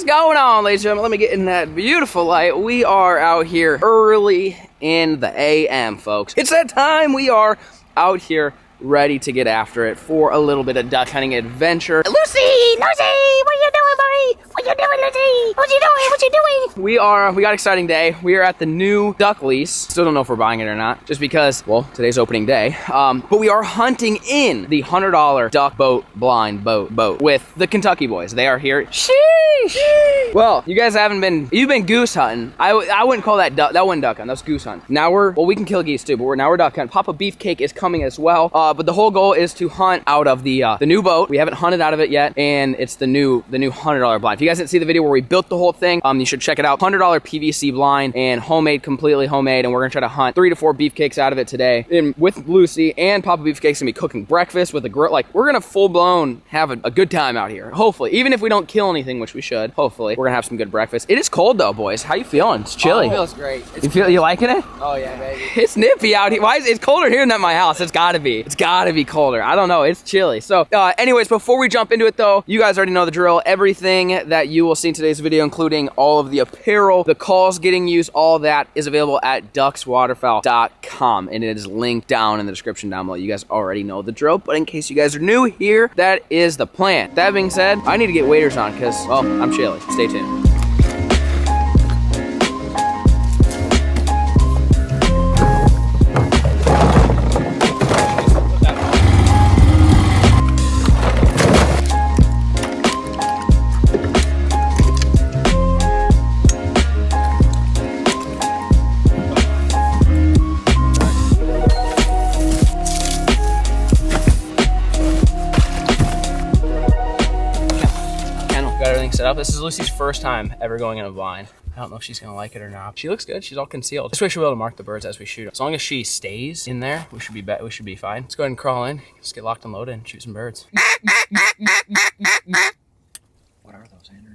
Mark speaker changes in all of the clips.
Speaker 1: What's going on, ladies and gentlemen? Let me get in that beautiful light. We are out here early in the AM, folks. It's that time. We are out here ready to get after it for a little bit of duck hunting adventure. Lucy! Lucy! What are you doing, buddy? What you doing, Lucy? What you doing? What you doing? We got an exciting day. We are at the new duck lease. Still don't know if we're buying it or not, just because, well, today's opening day. But we are hunting in the $100 duck boat blind boat with the Kentucky boys. They are here. Sheesh! Well, you guys you've been goose hunting. I wouldn't call that duck, that wasn't duck hunting, that's goose hunting. Now we can kill geese too, but now we're duck hunting. Papa Beefcake is coming as well. But the whole goal is to hunt out of the new boat. We haven't hunted out of it yet, and it's the new $100 blind. If you guys didn't see the video where we built the whole thing, you should check it out. $100 PVC blind and completely homemade, and we're gonna try to hunt 3 to 4 beefcakes out of it today. And with Lucy and Papa Beefcake's gonna be cooking breakfast with a grill. Like, we're gonna full blown have a good time out here. Hopefully, even if we don't kill anything, which we should. Hopefully, we're gonna have some good breakfast. It is cold though, boys. How you feeling? It's chilly.
Speaker 2: Oh, it feels great.
Speaker 1: You liking it?
Speaker 2: Oh yeah, baby.
Speaker 1: It's nippy out here. Why is it colder here than at my house? It's gotta be colder. I don't know, it's chilly. So anyways, before we jump into it though, you guys already know the drill. Everything that you will see in today's video, including all of the apparel, the calls getting used, all that is available at duckswaterfowl.com, and it is linked down in the description down below. You guys already know the drill, but in case you guys are new here, that is the plan. That being said, I need to get waders on because, well, I'm chilly. Stay tuned. Set up. This is Lucy's first time ever going in a blind. I don't know if she's gonna like it or not. She looks good. She's all concealed. This way she'll be able to mark the birds as we shoot. As long as she stays in there, we should be fine. Let's go ahead and crawl in. Let's get locked and loaded and shoot some birds.
Speaker 2: What are those, Andrew?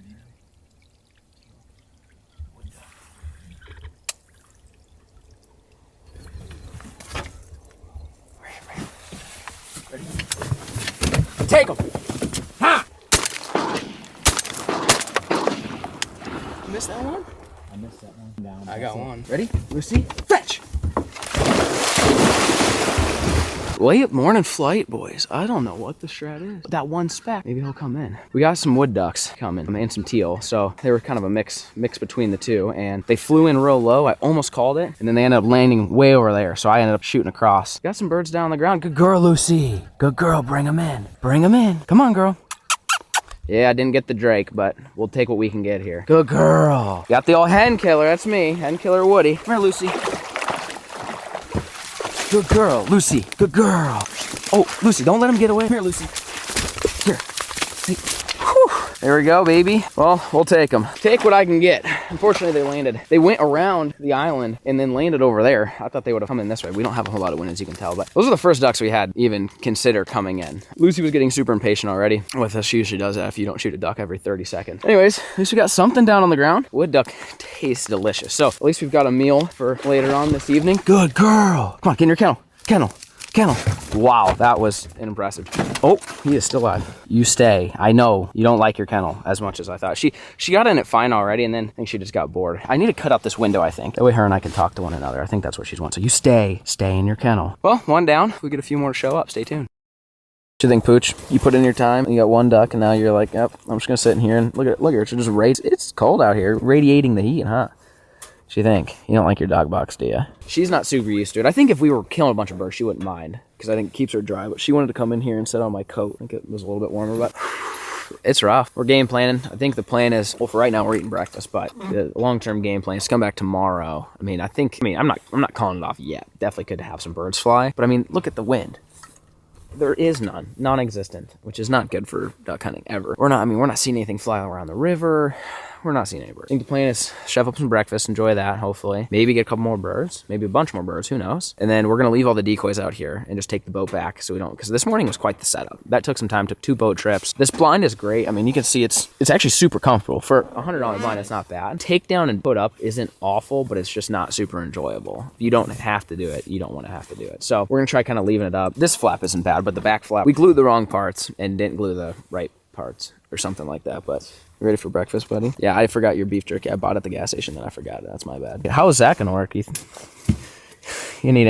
Speaker 1: Ready? Take them. Ha! Missed that one?
Speaker 2: I missed that one. Down.
Speaker 1: I got one. Ready? Lucy? Fetch! Late morning flight, boys. I don't know what the strat is. That one speck. Maybe he'll come in. We got some wood ducks coming and some teal. So they were kind of a mix between the two, and they flew in real low. I almost called it, and then they ended up landing way over there. So I ended up shooting across. Got some birds down on the ground. Good girl, Lucy. Good girl. Bring them in. Bring them in. Come on, girl. Yeah, I didn't get the drake, but we'll take what we can get here. Good girl. Got the old hen killer. That's me. Hen killer Woody. Come here, Lucy. Good girl, Lucy. Good girl. Oh, Lucy, don't let him get away. Come here, Lucy. Here. Hey. Whew. There we go, baby. Well, we'll take them. Take what I can get. Unfortunately, they went around the island and then landed over there. I thought they would have come in this way. We don't have a whole lot of wind, as you can tell, but those are the first ducks we had even consider coming in. Lucy was getting super impatient already with us. She usually does that if you don't shoot a duck every 30 seconds. Anyways, at least we got something down on the ground. Wood duck tastes delicious. So at least we've got a meal for later on this evening. Good girl. Come on, get in your kennel. Kennel. Wow, that was impressive. Oh, he is still alive. You stay. I know you don't like your kennel as much as I thought. She got in it fine already, and then I think she just got bored. I need to cut out this window, I think. That way her and I can talk to one another. I think that's what she's wanting. So you stay in your kennel. Well, one down. We get a few more to show up. Stay tuned. What do you think, Pooch? You put in your time, and you got one duck, and now you're like, yep, I'm just gonna sit in here and look at her. She just it's cold out here, radiating the heat, huh? What do you think? You don't like your dog box, do you? She's not super used to it. I think if we were killing a bunch of birds, she wouldn't mind, because I think it keeps her dry, but she wanted to come in here and sit on my coat. I think it was a little bit warmer, but it's rough. We're game planning. I think the plan is, well, for right now we're eating breakfast, but the long-term game plan is to come back tomorrow. I'm not calling it off yet. Definitely could have some birds fly, but I mean, look at the wind. There is none, non-existent, which is not good for duck hunting ever. We're not seeing anything fly around the river. We're not seeing any birds. I think the plan is shove up some breakfast, enjoy that, hopefully. Maybe get a couple more birds, maybe a bunch more birds, who knows? And then we're gonna leave all the decoys out here and just take the boat back so we don't, because this morning was quite the setup. That took some time, took 2 boat trips. This blind is great. I mean, you can see it's actually super comfortable. For a $100 blind, it's not bad. Takedown and put up isn't awful, but it's just not super enjoyable. You don't have to do it. You don't want to have to do it. So we're gonna try kind of leaving it up. This flap isn't bad, but the back flap, we glued the wrong parts and didn't glue the right parts or something like that. But you ready for breakfast, buddy? Yeah, I forgot your beef jerky. I bought it at the gas station, then I forgot it. That's my bad. How is that gonna work, Ethan? You need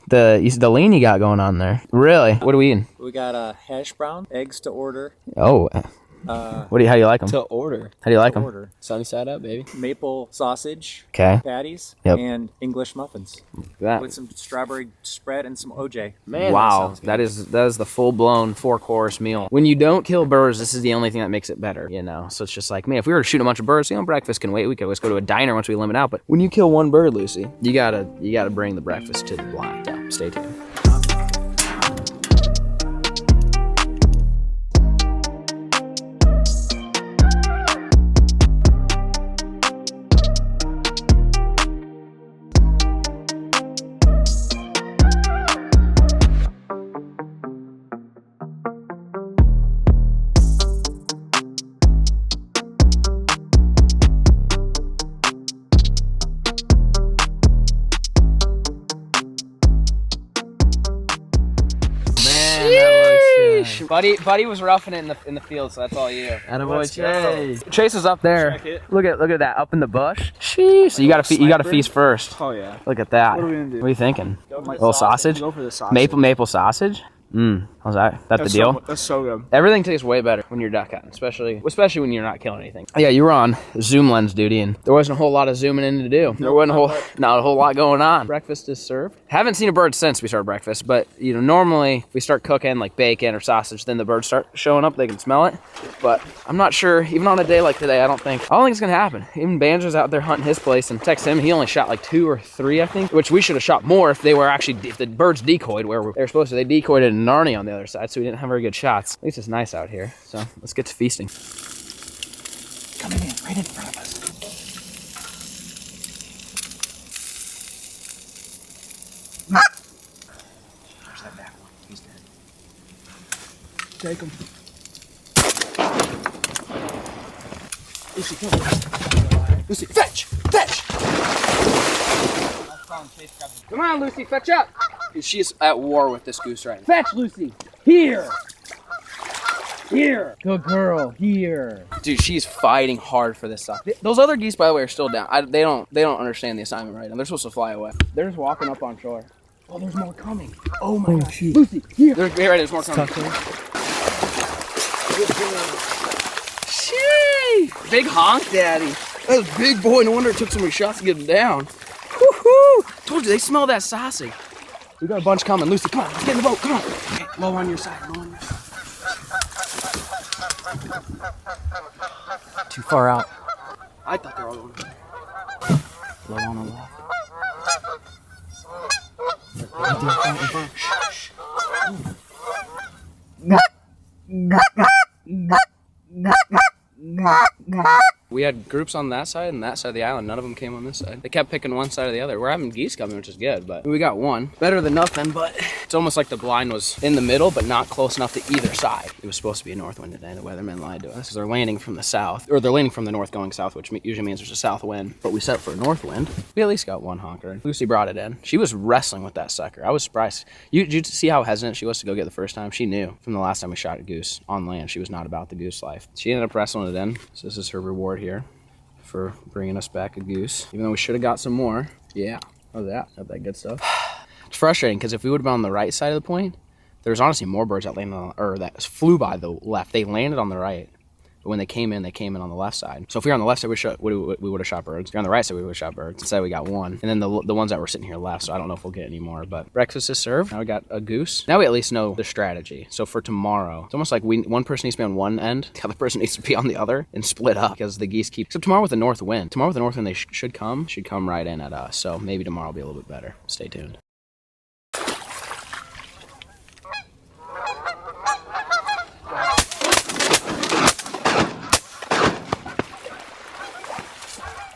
Speaker 1: the lean you got going on there. Really? What are we eating?
Speaker 2: We got hash brown, eggs to order.
Speaker 1: Oh. How do you like them?
Speaker 2: To order.
Speaker 1: How do you like them?
Speaker 2: Order. Sunny side up, baby. Maple sausage.
Speaker 1: Okay.
Speaker 2: Patties.
Speaker 1: Yep.
Speaker 2: And English muffins.
Speaker 1: That.
Speaker 2: With some strawberry spread and some OJ.
Speaker 1: Man, wow, that is the full-blown 4-course meal. When you don't kill birds, this is the only thing that makes it better, you know? So it's just like, man, if we were to shoot a bunch of birds, you know, breakfast can wait. We could always go to a diner once we limit out. But when you kill one bird, Lucy, you gotta bring the breakfast to the blind. So stay tuned. Buddy was roughing it in the field, so that's all you.
Speaker 2: Attaboy, Chase.
Speaker 1: Chase is up there.
Speaker 2: Check it.
Speaker 1: Look at that up in the bush. Sheesh. So you gotta feast first.
Speaker 2: Oh yeah.
Speaker 1: Look at that.
Speaker 2: What are we gonna do?
Speaker 1: What are you thinking?
Speaker 2: A
Speaker 1: little sausage?
Speaker 2: Go for the sausage.
Speaker 1: Maple sausage. How's that? That's the deal?
Speaker 2: That's so good.
Speaker 1: Everything tastes way better when you're duck hunting, especially when you're not killing anything. Yeah, you were on zoom lens duty, and there wasn't a whole lot of zooming in to do. There wasn't not a whole lot going on. Breakfast is served. Haven't seen a bird since we started breakfast, but you know, normally if we start cooking like bacon or sausage, then the birds start showing up. They can smell it, but I'm not sure. Even on a day like today, I don't think it's gonna happen. Even Banjo's out there hunting his place, and text him. He only shot like 2 or 3, I think, which we should have shot more if the birds decoyed where they were supposed to. They decoyed it in Narnie on the other side, so we didn't have very good shots. At least it's nice out here. So let's get to feasting.
Speaker 2: Coming in, right in front of us. There's that back one. He's dead. Take him. Lucy, come. Lucy, fetch! Fetch!
Speaker 1: Come on, Lucy, fetch up! Dude, she's at war with this goose right now. Fetch, Lucy! Here! Here!
Speaker 2: Good girl, here.
Speaker 1: Dude, she's fighting hard for this stuff. Those other geese, by the way, are still down. They don't understand the assignment right now. They're supposed to fly away. They're just walking up on shore. Oh, there's more coming. Oh my gosh.
Speaker 2: Shoot.
Speaker 1: Lucy, here! There's more coming. Sheesh! Big honk, daddy. That was a big boy. No wonder it took so many shots to get him down. Woohoo! Told you, they smell that sausage. We got a bunch coming. Lucy, come on, let's get in the boat. Come on. Okay, low on your side, low on your side.
Speaker 2: Too far out.
Speaker 1: I thought they were all going.
Speaker 2: Low on the left. We had groups on that side and that side of the island. None of them came on this side. They kept picking one side or the other. We're having geese coming, which is good, but we got one. Better than nothing, but it's almost like the blind was in the middle, but not close enough to either side. It was supposed to be a north wind today. The weatherman lied to us because they're landing from the south, or they're landing from the north going south, which usually means there's a south wind, but we set for a north wind. We at least got one honker. Lucy brought it in. She was wrestling with that sucker. I was surprised. Did you see how hesitant she was to go get the first time? She knew from the last time we shot a goose on land, she was not about the goose life. She ended up wrestling it in, so this is her reward here for bringing us back a goose, even though we should have got some more. Yeah, how's that? Got that good stuff. It's frustrating because if we would have been on the right side of the point, there's honestly more birds that landed on, or that flew by the left. They landed on the right, but when they came in on the left side. So if we were on the left side, we would have shot birds. If you're on the right side, we would have shot birds. Instead, we got one, and then the ones that were sitting here left. So I don't know if we'll get any more. But breakfast is served. Now we got a goose. Now we at least know the strategy. So for tomorrow, it's almost like one person needs to be on one end, the other person needs to be on the other, and split up because the geese keep. Except tomorrow with the north wind. Tomorrow with the north wind, they should come right in at us. So maybe tomorrow will be a little bit better. Stay tuned.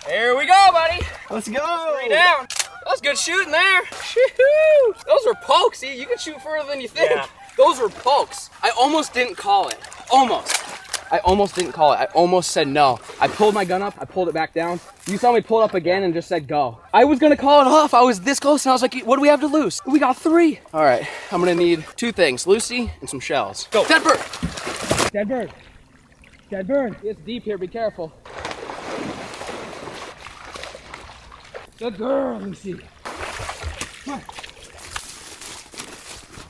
Speaker 2: Here we go, buddy. Let's go.
Speaker 1: 3 down. That was good shooting there. Shoo-hoo. Those were pokes. See, you can shoot further than you think. Yeah. Those were pokes. I almost didn't call it. I almost didn't call it. I almost said no. I pulled my gun up. I pulled it back down. You saw me pull it up again and just said go. I was gonna call it off. I was this close and I was like, what do we have to lose? We got 3. All right, I'm gonna need 2 things, Lucy and some shells. Go. Dead bird.
Speaker 2: Dead bird.
Speaker 1: Dead bird. It's deep here, be careful. Good girl, Lucy. Come on.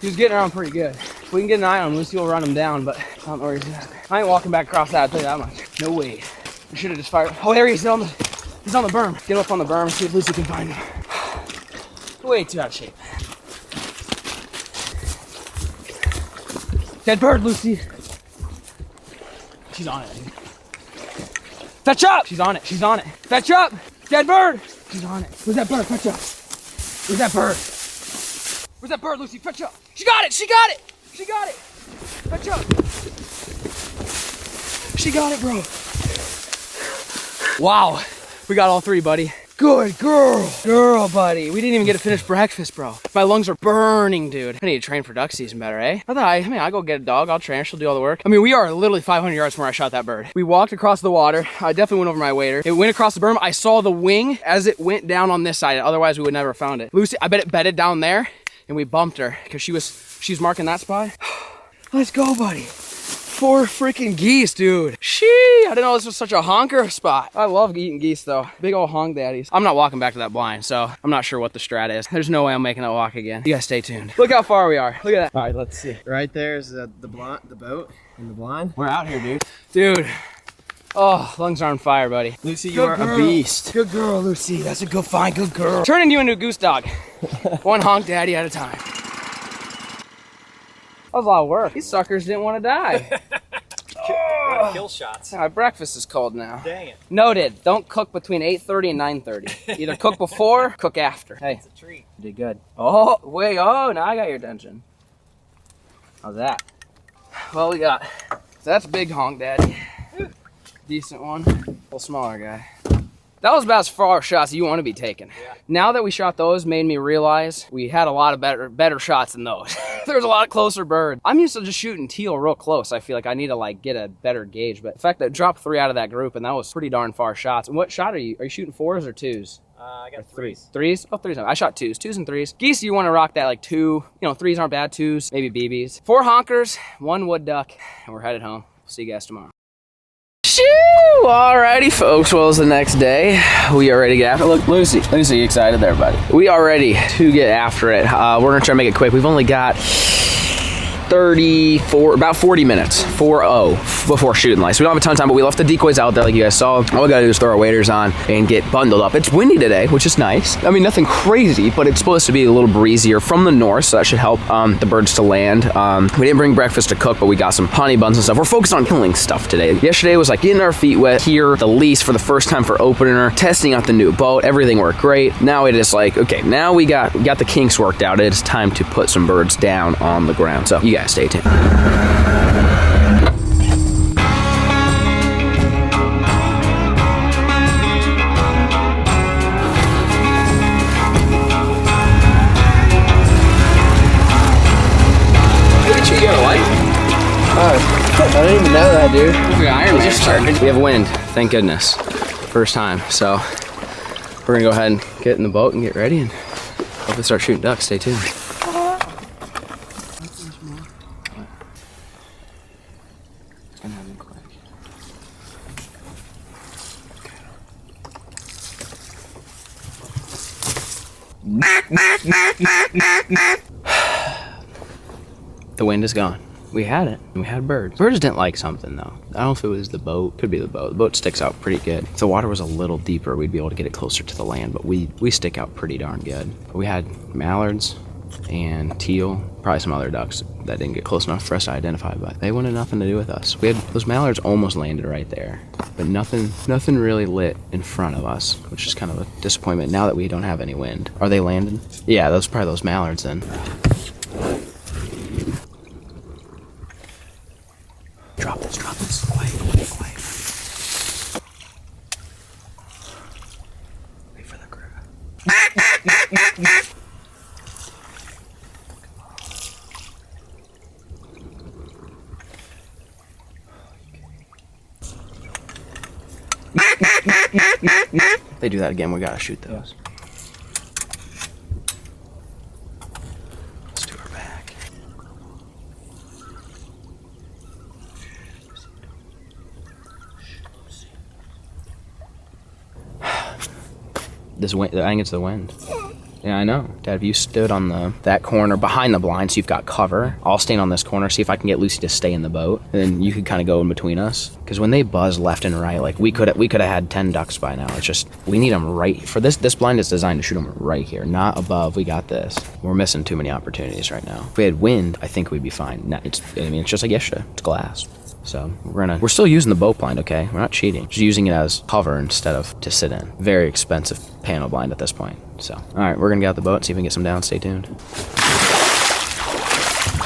Speaker 1: He was getting around pretty good. If we can get an eye on him, Lucy will run him down, but I don't know where he's at. I ain't walking back across that, I'll tell you that much. No way. We should have just fired. Oh, there he is. He's on the berm. Get him up on the berm and see if Lucy can find him. Way too out of shape. Dead bird, Lucy. She's on it. Fetch up! She's on it. She's on it. Fetch up! Dead bird! She's on it. Where's that bird? Fetch up. Where's that bird? Where's that bird, Lucy? Fetch up. She got it! She got it! She got it! Fetch up. She got it, bro. Wow. We got all three, buddy. Good girl. Girl, buddy. We didn't even get to finish breakfast, bro. My lungs are burning, dude. I need to train for duck season better, eh? I mean, I go get a dog. I'll train her. She'll do all the work. I mean, we are literally 500 yards from where I shot that bird. We walked across the water. I definitely went over my wader. It went across the berm. I saw the wing as it went down on this side. Otherwise, we would never have found it. Lucy, I bet it bedded down there, and we bumped her because she was marking that spot. Let's go, buddy. 4 freaking geese, dude. Shee, I didn't know this was such a honker spot. I love eating geese though. Big old honk daddies. I'm not walking back to that blind, so I'm not sure what the strat is. There's no way I'm making that walk again. You guys stay tuned. Look how far we are. Look at that.
Speaker 3: All right, let's see. Right there is the boat and the blind.
Speaker 1: We're out here, dude. Dude. Oh, lungs are on fire, buddy.
Speaker 3: Lucy, you are a beast.
Speaker 1: Good girl, Lucy. That's a good find. Good girl. Turning you into a goose dog. One honk daddy at a time. That was a lot of work. These suckers didn't want to die.
Speaker 3: Kill shots.
Speaker 1: My breakfast is cold now.
Speaker 3: Dang it.
Speaker 1: Noted. Don't cook between 8:30 and 9:30. Either cook before, cook after. Hey,
Speaker 3: It's a treat.
Speaker 1: you did good. Oh, wait. Oh, now I got your attention. How's that? Well, we got. So that's big honk daddy. Decent one. A little smaller guy. That was about as far shots as you want to be taking. Yeah. Now that we shot those, made me realize we had a lot of better shots than those. There's a lot closer birds. I'm used to just shooting teal real close. I feel like I need to like get a better gauge. But the fact that I dropped 3 out of that group, and that was pretty darn far shots. And what shot are you? Are you shooting 4s or 2s?
Speaker 3: I got 3s.
Speaker 1: 3s? Oh, 3s. I shot 2s. 2s and 3s. Geese, you want to rock that like 2. You know, 3s aren't bad. 2s, maybe BBs. 4 honkers, 1 wood duck, and we're headed home. See you guys tomorrow. Alrighty, folks. Well, it's the next day. We are ready to get after it. Look, Lucy, you excited there, buddy? We are ready to get after it. We're gonna try to make it quick. We've only got about 40 minutes, 4-0, before shooting lights. We don't have a ton of time, but we left the decoys out there like you guys saw. All we gotta do is throw our waders on and get bundled up. It's windy today, which is nice. I mean, nothing crazy, but it's supposed to be a little breezier from the north, so that should help the birds to land. We didn't bring breakfast to cook, but we got some honey buns and stuff. We're focused on killing stuff today. Yesterday was like getting our feet wet here, the lease for the first time for opener, testing out the new boat. Everything worked great. Now it is like, okay, now we got the kinks worked out. It is time to put some birds down on the ground. So you guys stay tuned.
Speaker 3: I didn't even know that, dude.
Speaker 1: Iron Man started. We have wind, thank goodness. First time. So we're gonna go ahead and get in the boat and get ready and hopefully start shooting ducks. Stay tuned. The wind is gone. We had it. We had birds. Birds didn't like something though. I don't know if it was the boat. Could be the boat. The boat sticks out pretty good. If the water was a little deeper, we'd be able to get it closer to the land, but we stick out pretty darn good. We had mallards and teal, probably some other ducks that didn't get close enough for us to identify, but they wanted nothing to do with us. We had those mallards almost landed right there, but nothing really lit in front of us, which is kind of a disappointment now that we don't have any wind. Are they landing? Yeah, those probably those mallards then. Drop this, quiet. Wait for the crew. If they do that again, we gotta shoot those. Let's do her back.
Speaker 2: This wind, I think it's the wind. Yeah, I know. Dad, if you stood on that corner behind the blind, so you've got cover, I'll stand on this corner, see if I can get Lucy to stay in the boat, and then you could kind of go in between us. Because when they buzz left and right, like we could have had 10 ducks by now. It's just, we need them right, for this blind is designed to shoot them right here, not above. We got this. We're missing too many opportunities right now. If we had wind, I think we'd be fine. It's just like yesterday. It's glass. So we're still using the boat blind, okay? We're not cheating. Just using it as cover instead of to sit in. Very expensive panel blind at this point. So, all right, we're gonna get out the boat and see if we can get some down. Stay tuned. All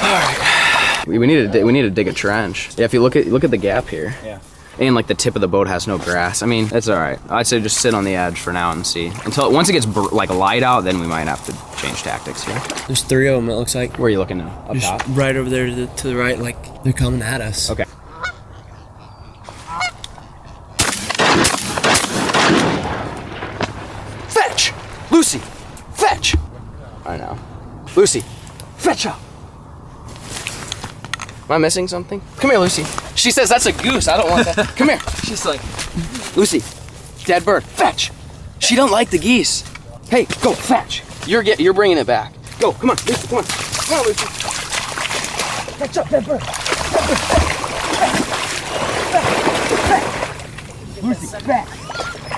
Speaker 2: right, we need to dig a trench. Yeah, if you look at the gap here.
Speaker 3: Yeah.
Speaker 2: And like the tip of the boat has no grass. I mean, it's all right. I'd say just sit on the edge for now and see. Once it gets like light out, then we might have to change tactics here.
Speaker 3: There's 3 of them, it looks like.
Speaker 2: Where are you looking now? Up
Speaker 3: Just
Speaker 2: top?
Speaker 3: right over there to the right, like they're coming at us.
Speaker 2: Okay. Fetch! Lucy! Fetch! I know. Lucy! Fetch up! Am I missing something? Come here, Lucy. She says that's a goose. I don't want that. Come here. She's like, Lucy, dead bird, fetch. She don't like the geese. Hey, go, fetch. You're bringing it back. Go, come on, Lucy, come on. Come on, Lucy. Fetch up, dead bird. Fetch. Lucy, fetch.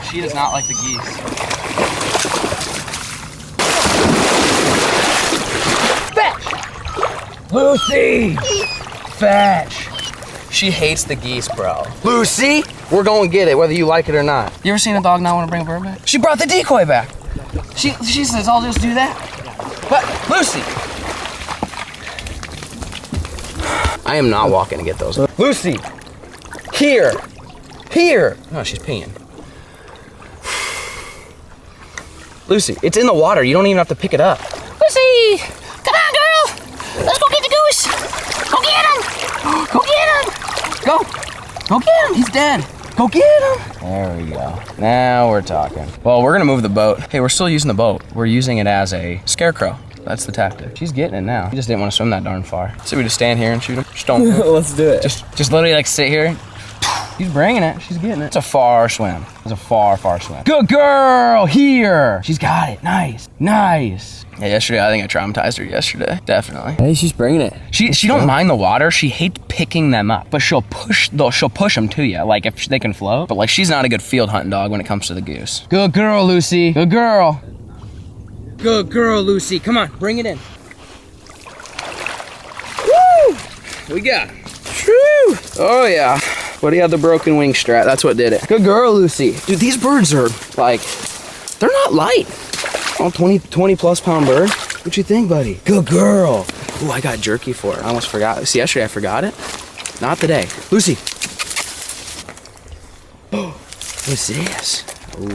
Speaker 2: She does not like the geese. Fetch. Lucy. Fetch. She hates the geese, bro. Lucy, we're going to get it, whether you like it or not. You ever seen a dog not want to bring a bird back? She brought the decoy back. She says, I'll just do that. But, Lucy. I am not walking to get those. Lucy, here. Here. Oh, she's peeing. Lucy, it's in the water. You don't even have to pick it up.
Speaker 4: Lucy! Come on, girl! Let's go get the goose! Go get him! Go get him!
Speaker 2: Go. Go get him. He's dead. Go get him. There we go. Now we're talking. Well, we're going to move the boat. Hey, we're still using the boat. We're using it as a scarecrow. That's the tactic. She's getting it now. He just didn't want to swim that darn far. So we just stand here and shoot him. Just don't move.
Speaker 3: Let's do it.
Speaker 2: Just literally like sit here. She's bringing it. She's getting it. It's a far swim. It's a far, far swim. Good girl. Here. She's got it. Nice. Nice. Yeah, yesterday, I think I traumatized her yesterday. Definitely.
Speaker 3: Hey, she's bringing it.
Speaker 2: She don't mind the water. She hates picking them up, but she'll push them to you, like if they can float. But like she's not a good field hunting dog when it comes to the goose. Good girl, Lucy. Good girl. Good girl, Lucy. Come on, bring it in. Woo! We got it. Woo! Oh yeah. But he had the broken wing strap. That's what did it. Good girl, Lucy. Dude, these birds are like, they're not light. Oh, 20 plus pound bird. What you think, buddy? Good girl. Ooh, I got jerky for her. I almost forgot. See, yesterday I forgot it. Not today. Lucy. Oh, what's this? Ooh,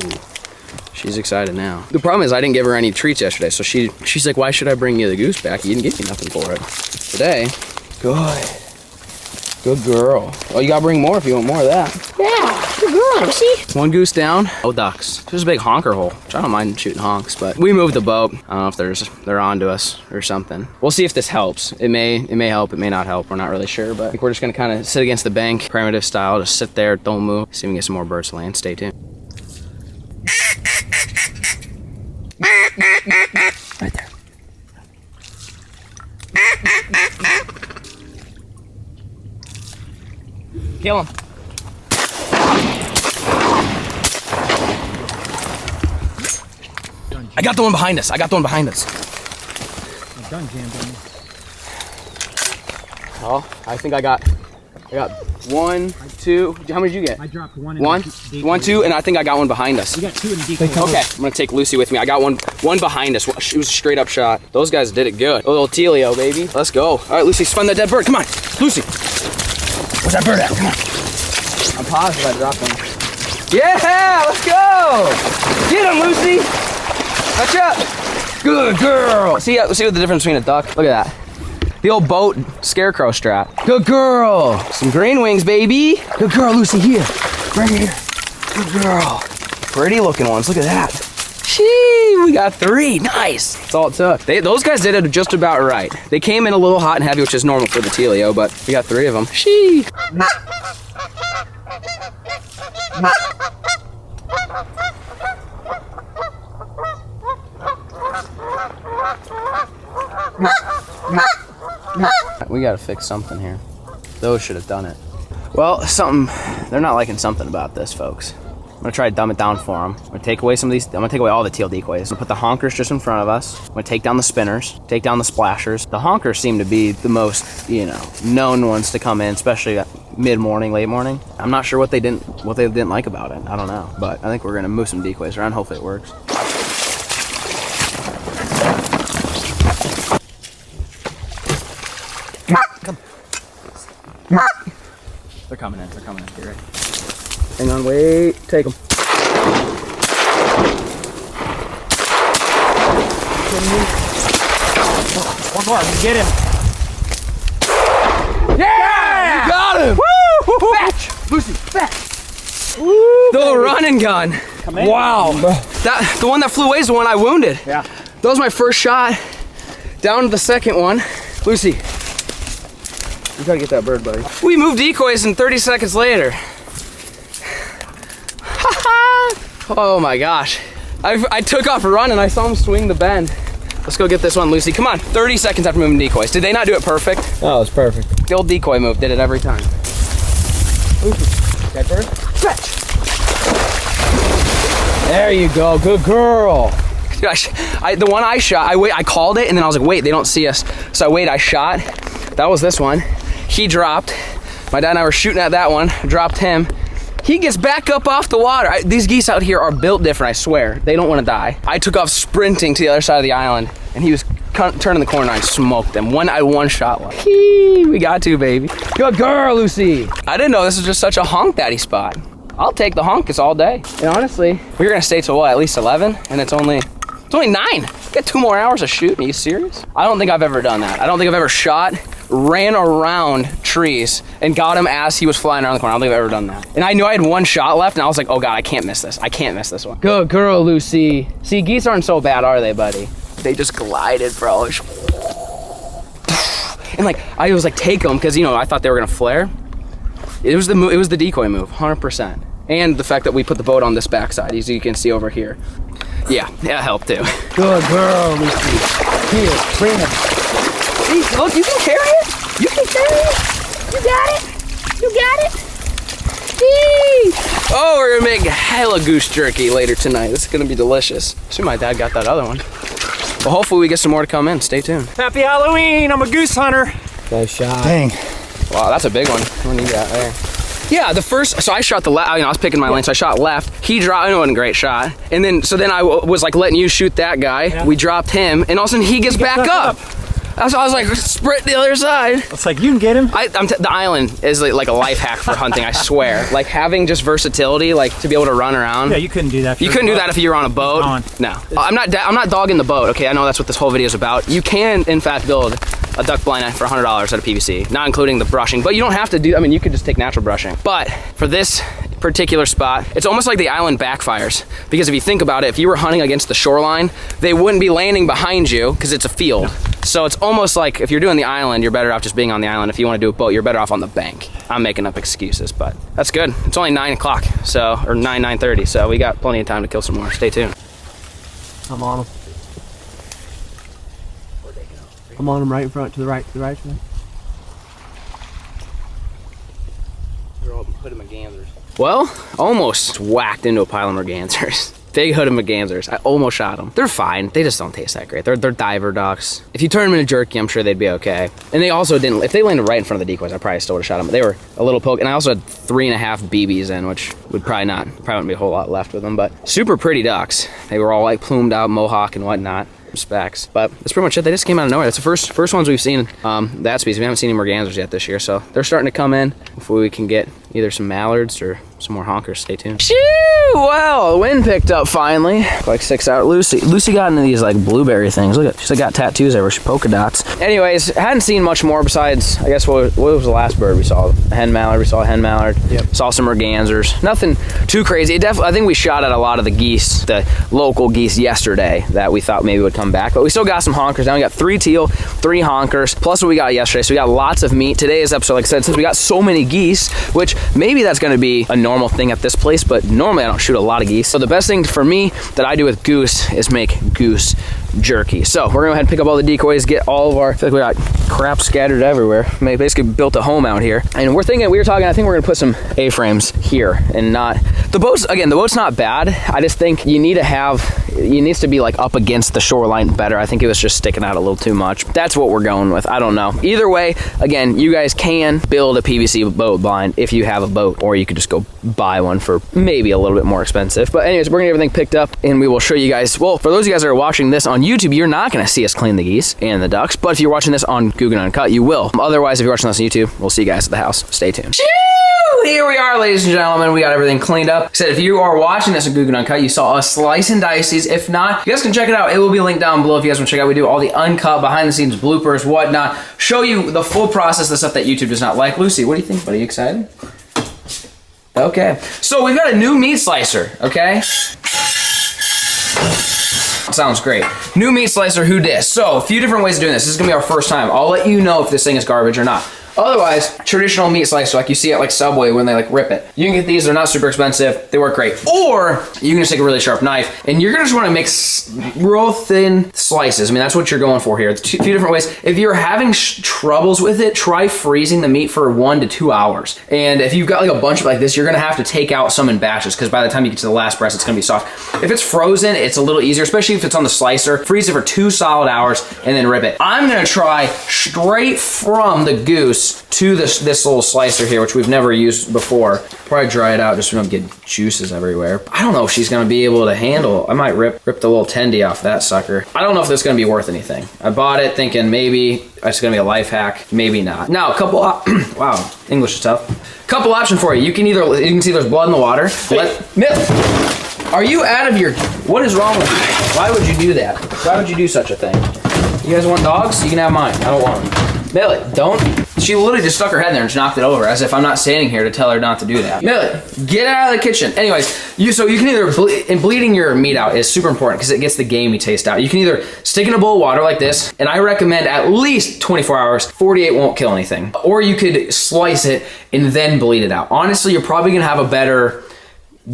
Speaker 2: she's excited now. The problem is I didn't give her any treats yesterday, so she's like, why should I bring you the goose back? You didn't give me nothing for it. Today, good. Good girl. Oh, you gotta bring more if you want more of that.
Speaker 4: Yeah, good girl, Lucy.
Speaker 2: One goose down. Oh, ducks. There's a big honker hole, which I don't mind shooting honks, but we moved the boat. I don't know if they're onto us or something. We'll see if this helps. It may help, it may not help. We're not really sure, but I think we're just gonna kind of sit against the bank, primitive style, just sit there, don't move. See if we can get some more birds to land. Stay tuned. Right there. Kill him. I got the one behind us. Oh, I think I got 1, 2. How many did you get?
Speaker 5: I dropped one.
Speaker 2: One, 2, and I think I got one behind us.
Speaker 5: You got 2 in the decoy.
Speaker 2: Okay, I'm gonna take Lucy with me. I got one behind us. It was a straight up shot. Those guys did it good. A little Tealio, baby. Let's go. All right, Lucy, spun that dead bird. Come on, Lucy. Where's that bird at? Come on. I'm positive I dropped him. Yeah, let's go. Get him, Lucy. Watch up. Good girl. See what the difference between a duck? Look at that. The old boat scarecrow strap. Good girl. Some green wings, baby. Good girl, Lucy, here. Right here. Good girl. Pretty looking ones. Look at that. Shee, we got 3. Nice. That's all it took. Those guys did it just about right. They came in a little hot and heavy, which is normal for the Tealio, but we got 3 of them. Shee. We gotta fix something here. Those should have done it. Well, they're not liking something about this, folks. I'm gonna try to dumb it down for them. I'm gonna take away some of these. I'm gonna take away all the teal decoys. I'm gonna put the honkers just in front of us. I'm gonna take down the spinners, take down the splashers. The honkers seem to be the most, known ones to come in, especially mid-morning, late morning. I'm not sure what they didn't like about it. I don't know, but I think we're gonna move some decoys around. Hopefully it works. Come. They're coming in. Get ready. Hang on, wait. Take them.
Speaker 3: One more. Get him.
Speaker 2: Yeah! You got him! Woo! Fetch! Lucy, fetch! Woo! The little run and gun.
Speaker 3: Come in.
Speaker 2: Wow. The one that flew away is the one I wounded.
Speaker 3: Yeah.
Speaker 2: That was my first shot. Down to the second one. Lucy, you gotta get that bird, buddy. We moved decoys and 30 seconds later. Oh my gosh. I took off running. I saw him swing the bend. Let's go get this one, Lucy. Come on, 30 seconds after moving decoys. Did they not do it perfect?
Speaker 3: Oh, it's perfect.
Speaker 2: The old decoy move did it every time. Lucy, dead bird? Fetch. There you go, good girl. The one I shot, I called it and then I was like, wait, they don't see us. So I shot. That was this one. He dropped. My dad and I were shooting at that one, dropped him. He gets back up off the water. These geese out here are built different, I swear. They don't want to die. I took off sprinting to the other side of the island and he was turning the corner and I smoked him. I one shot left. We got two, baby. Good girl, Lucy. I didn't know this was just such a honk daddy spot. I'll take the honkus all day. And honestly, we're gonna stay till what, at least 11? And it's only 9. Got 2 more hours of shooting. Are you serious? I don't think I've ever done that. I don't think I've ever shot, ran around trees, and got him as he was flying around the corner. I don't think I've ever done that. And I knew I had 1 shot left, and I was like, oh God, I can't miss this. I can't miss this one. Good girl, Lucy. See, geese aren't so bad, are they, buddy? They just glided, bro. And like, I was like, take them, because I thought they were gonna flare. It was the decoy move, 100%. And the fact that we put the boat on this backside, as you can see over here. Yeah, that helped too. Good girl, Lucy. Here, bring it. See, look, you can carry it. You can carry it. You got it. You got it. Whee! Oh, we're gonna make hella goose jerky later tonight. This is gonna be delicious. See, my dad got that other one. Well, hopefully we get some more to come in. Stay tuned.
Speaker 3: Happy Halloween. I'm a goose hunter.
Speaker 1: Nice shot.
Speaker 3: Dang.
Speaker 2: Wow, that's a big one. What do you got there? Yeah, so I shot the left, I was picking my lane, so I shot left. He dropped, it wasn't a great shot. And then, I was like letting you shoot that guy. Yeah. We dropped him, and all of a sudden he gets back up. I was like, sprint the other side.
Speaker 3: It's like, you can get him.
Speaker 2: The island is like a life hack for hunting, I swear. Like having just versatility, like to be able to run around.
Speaker 3: Yeah, you couldn't do that.
Speaker 2: You couldn't do that if you were on a boat. No, I'm not dogging the boat, okay? I know that's what this whole video is about. You can, in fact, build a duck blind net for $100 out of PVC, not including the brushing, but you don't have to do, you could just take natural brushing. But for this particular spot, it's almost like the island backfires, because if you think about it, if you were hunting against the shoreline, they wouldn't be landing behind you because it's a field. Yeah. So it's almost like if you're doing the island, you're better off just being on the island. If you want to do a boat, you're better off on the bank. I'm making up excuses, but that's good. It's only 9 o'clock, or 9:30, so we got plenty of time to kill some more. Stay tuned.
Speaker 3: I'm on them. I'm on them right in front, to the right.
Speaker 2: They're all hood of mergansers. Well, almost whacked into a pile of mergansers. Big hood of mergansers. I almost shot them. They're fine. They just don't taste that great. They're diver ducks. If you turn them into jerky, I'm sure they'd be okay. And they also didn't, if they landed right in front of the decoys, I probably still would have shot them. But they were a little poke. And I also had 3.5 BBs in, which would probably wouldn't be a whole lot left with them. But super pretty ducks. They were all like plumed out, mohawk and whatnot. Specs, but that's pretty much it. They just came out of nowhere. That's the first ones we've seen that species. We haven't seen any mergansers yet this year, so they're starting to come in. Hopefully we can get either some mallards or some more honkers. Stay tuned. Shoo! Well, the wind picked up finally. Like 6 out. Lucy got into these like blueberry things. Look at, she's got tattoos everywhere. She polka dots. Anyways, hadn't seen much more besides, I guess, what was the last bird we saw? A hen mallard. We saw a hen mallard. Yep. Saw some mergansers. Nothing too crazy. I think we shot at a lot of the geese, the local geese yesterday that we thought maybe would come back, but we still got some honkers. Now we got 3 teal, 3 honkers, plus what we got yesterday. So we got lots of meat. Today's episode, like I said, since we got so many geese, which maybe that's going to be a normal
Speaker 1: normal thing at this place, but normally I don't shoot a lot of geese. So the best thing for me that I do with Goose is make goose jerky. So we're gonna go ahead and pick up all the decoys, get all of our, I feel like we got crap scattered everywhere. We basically built a home out here. And I think we're gonna put some A-frames here and not, the boat's not bad. I just think you need to have, it needs to be like up against the shoreline better. I think it was just sticking out a little too much. That's what we're going with. I don't know. Either way, again, you guys can build a PVC boat blind if you have a boat, or you could just go buy one for maybe a little bit more expensive. But anyways, we're gonna get everything picked up and we will show you guys. Well, for those of you guys that are watching this on YouTube, you're not gonna see us clean the geese and the ducks, but if you're watching this on Google Uncut, you will. Otherwise, if you're watching this on YouTube, we'll see you guys at the house. Stay tuned. Here we are, ladies and gentlemen. We got everything cleaned up. Like I said, if you are watching this on Google Uncut, you saw us slice and dice these. If not, you guys can check it out. It will be linked down below if you guys want to check out. We do all the uncut, behind the scenes bloopers, whatnot. Show you the full process, the stuff that YouTube does not like. Lucy, what do you think, buddy? You excited? Okay. So we've got a new meat slicer, okay? Sounds great. New meat slicer, who dis? So a few different ways of doing this. This is gonna be our first time. I'll let you know if this thing is garbage or not. Otherwise, traditional meat slicer, like you see at like Subway when they like rip it. You can get these, they're not super expensive, they work great. Or you can just take a really sharp knife and you're gonna just wanna make real thin slices. I mean, that's what you're going for here. It's a few different ways. If you're having troubles with it, try freezing the meat for 1 to 2 hours. And if you've got like a bunch of like this, you're gonna have to take out some in batches because by the time you get to the last breast, it's gonna be soft. If it's frozen, it's a little easier, especially if it's on the slicer. Freeze it for 2 solid hours and then rip it. I'm gonna try straight from the Goose to this little slicer here, which we've never used before. Probably dry it out just so we don't get juices everywhere. I don't know if she's gonna be able to handle. I might rip the little tendy off that sucker. I don't know if this is gonna be worth anything. I bought it thinking maybe it's gonna be a life hack, maybe not. Now a couple, wow, English is tough. Couple options for you. You can see there's blood in the water. Are you out of your, what is wrong with you? Why would you do that? Why would you do such a thing? You guys want dogs? You can have mine. I don't want them. Millie, don't. She literally just stuck her head in there and just knocked it over as if I'm not standing here to tell her not to do that. Millie, get out of the kitchen. Anyways, so you can either, and bleeding your meat out is super important because it gets the gamey taste out. You can either stick in a bowl of water like this, and I recommend at least 24 hours, 48 won't kill anything. Or you could slice it and then bleed it out. Honestly, you're probably gonna have a better